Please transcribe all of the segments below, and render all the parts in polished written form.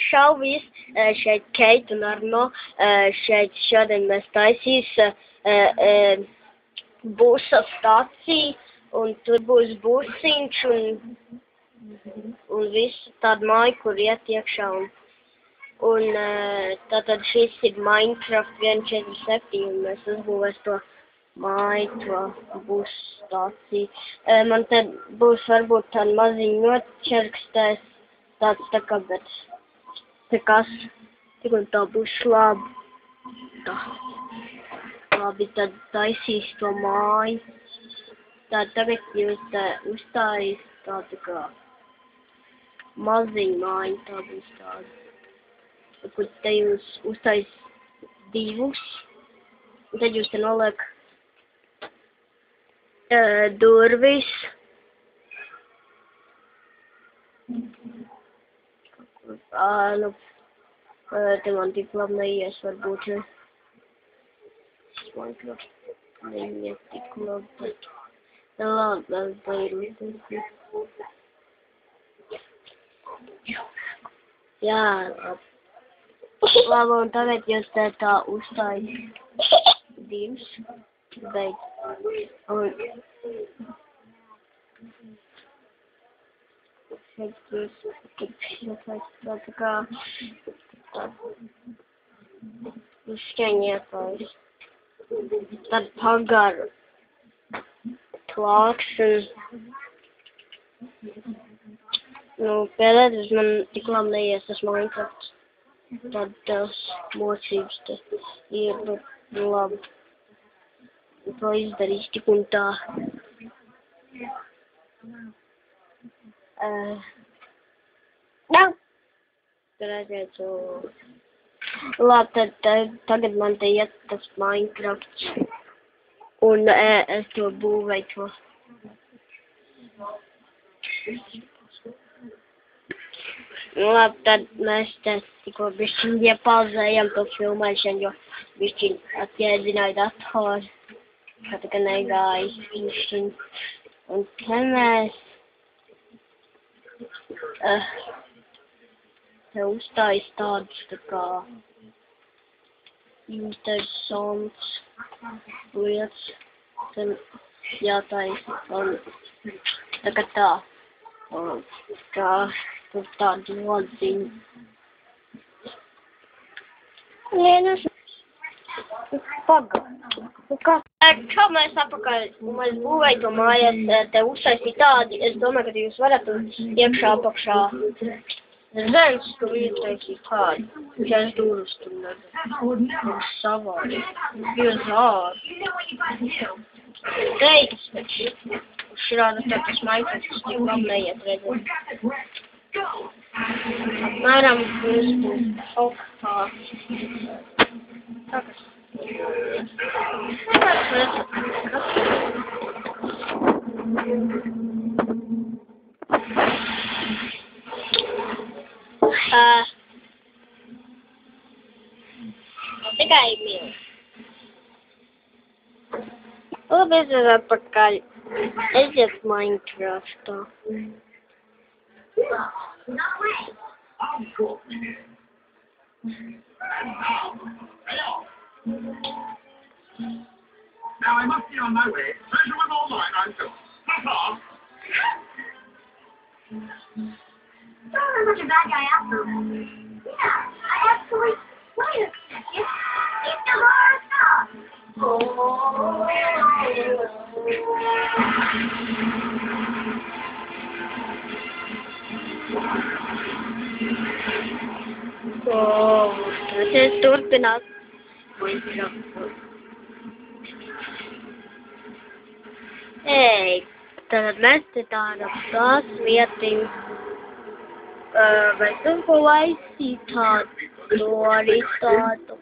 Čau viss, šeit Keita un Arno, šeit šodien mēs taisīs busa staciju, un tur būs busiņš un visu tādu māju, kur iet iekšā. Un tātad šis ir Minecraft 1.4.7, un mēs uzbūvēs to māju, to busa staciju. Man te būs varbūt tāda maziņa noķerkstēs, tāds tā kā, bet te kas, tik un tā būs labi. Tā. Labi, tad taisīs to māju. Tad tagad jūs te uzstājīs tādu kā maziņu māju, tā būs tāda. Kur te jūs uzstājīs divus, un tad jūs te noliek durvis. Te man tik labi neies, varbūt, ne? Neies tik labi, bet labi, bairu. Jā, labi. Labi, un tagad jūs te tā uzstājat divus, beidz. Un šeit jūs tā kā uzšķeņietājs. Tad pagar klāks un pēdējais man tik labi neies tas Minecraft. Tad tās mocības te ir, bet labi. To izdarīs tik un tā. Redziet, labi, tad tagad man te iet tas Minecraft, un es to būvēju to. Labi, tad mēs te tikko bišķiņ iepauzējam to filmēšanu, jo bišķiņ atjēdzināju datoru, kā tā kā negājas bišķiņ. Un te mēs te uzstājas tādus tā kā interesants lietas, te jātaisa, un tā kā tā, tur tādu lodziņu. Kā mēs apakaļ, mēs būvēju to mājas, te uzsaistīt tādi, es domāju, ka jūs varat iekšā apakšā zemes, tur ietaisīt kādu. Šeit durus tur nezinu. Savādi. Bija zāri. Teiks, bet šurāda tas Minecraft, tik labi neiet redzēt. Apmēram mums būs augstā. Tā kas. Tikai mīl. Labi, es esmu atpakaļ. Ejiet Minecraftā. Now I must be on my way. Treasure was all mine, I'm sure. Papa! Don't look such a bad guy after all. Yeah, I actually... Wait a second. It's the bar stuff. Tas ir turpināt. Ei, tad mēs te tāda tās vietiņu. Vai tu ko laisīt tādu? To arī tādu.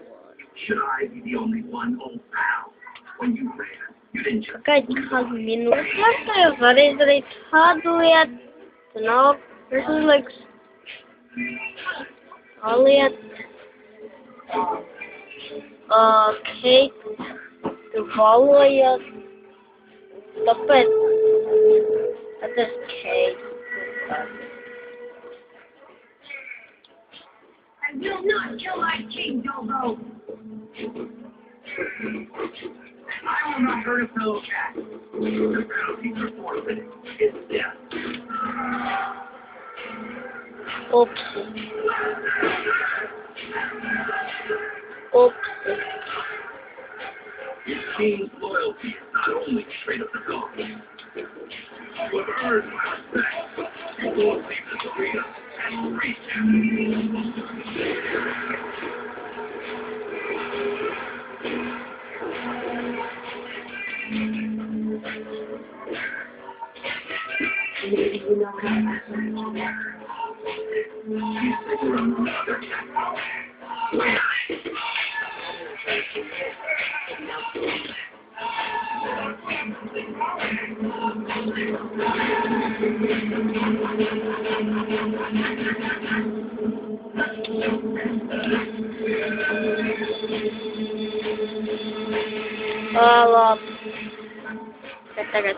Should I be the only one, old pal? When you ran, you didn't just... Kādu minūti mēs to jau var izdarīt tādu lietu. Tu nav, tas uzliks. Tā lieta. Kate, tu valojāt. Tāpēc, tas Kate. I will not kill my king, Dogo. I will not hurt a fellow cat. The penalty for forfeiting is death. Oops. Oops. His king's loyalty is not only a trait of the gods. You have earned my respect. You won't leave this arena and reach him. You think we're another cat. Where? Love. Get.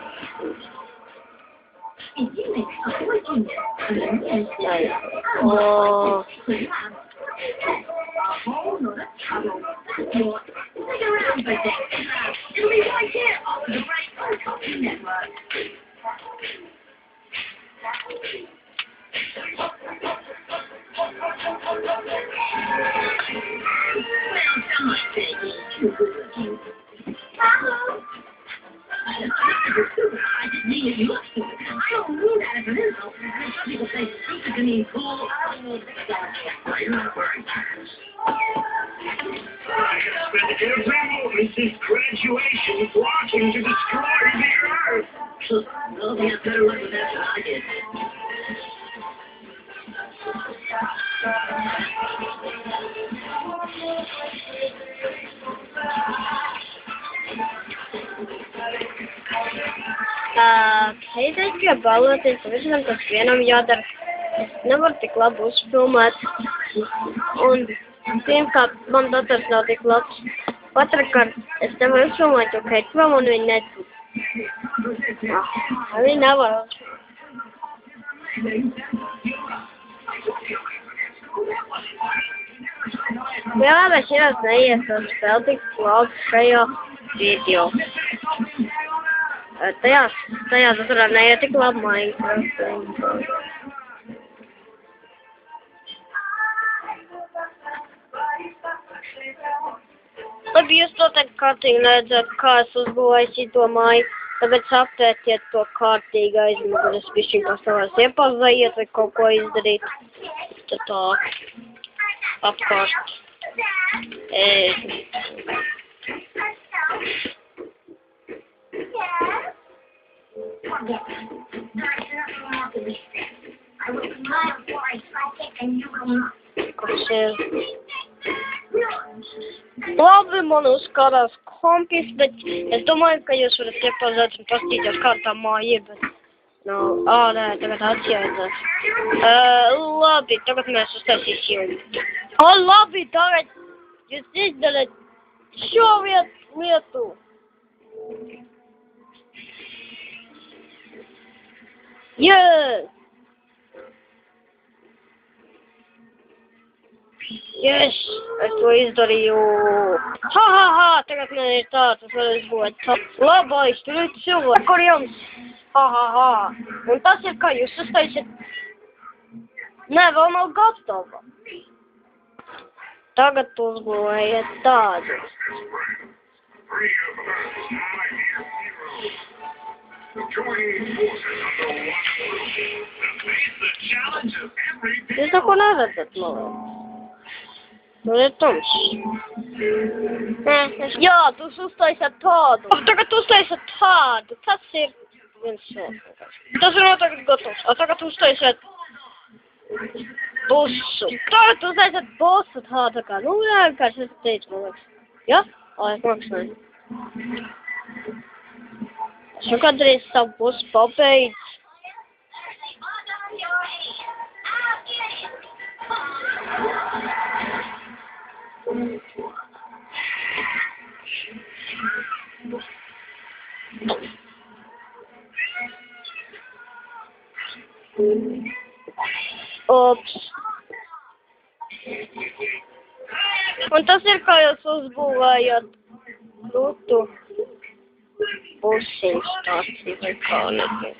Oh. It'll be right there on the right Cartoon Network. Well, some might say he's too good looking. Hello? I didn't mean it. You look stupid. I don't mean that as an insult. And some people say stupid to mean cool. I don't mean that. You're not wearing pants. I have spent every moment since graduation plotting to destroy the earth. Nobody has better luck with that than I did. Heidēļ balvoties visam, kas vienam jādara. Nevar tik labi uzfilmēt. Un pirmkārt, man dators nav tik labs. Otrakārt, es nevaru uzfilmēt, jo Kate prom un viņi netur. Viņi nevar. Piemēram, es jau neiesaku spēli tik labi šajā video. Tajā datorā neiet tik labi Minecraft. Labi, jūs noteikti kārtīgi neredzat, kā es uzbūvēju šito māju. Tagad sapētiet to kārtīgi aizmuguri. Es bišķiņ pastāvās iepazaiet vai kaut ko izdarīt. Tad tā apkārt. I will smile before I strike it, and you will not. Kas ir? Labi, man uzkarās kompis, bet es domāju, ka jūs varat iepazēt un pastīties, kā tā māja ir, bet nav. Nē, tagad atjēdzās. Labi, tagad mēs uztaisīsim. Labi, tagad jūs izdarat šo lietu. Yes! Yes, es to izdarīju. Ha, tagad man ir tāds, es varu izbūt. Labais, tur ir cilvēki, kur jums. Ha. Un tas ir, kā jūs uztaisiet. Nē, vēl nav gatava. Tagad uzbūvējiet tādu. Jūs neko neredzat, man. Man ir tums. Jā, tu uztaisāt tādu. Tagad uztaisāt tādu. Tas ir viens šeit. Tas ir tagad gatavs. Tagad uztaisāt busu. Tagad uztaisāt busu tādu kā. Nu, jā, kā es teicu, man liekas. Jā? Es maksāju. Es jau kādreiz savu busu pabeidzu. Oops. Un tas ir, kā jūs uzbūvējat krūtu pusiņu stāciju vai kā nebija.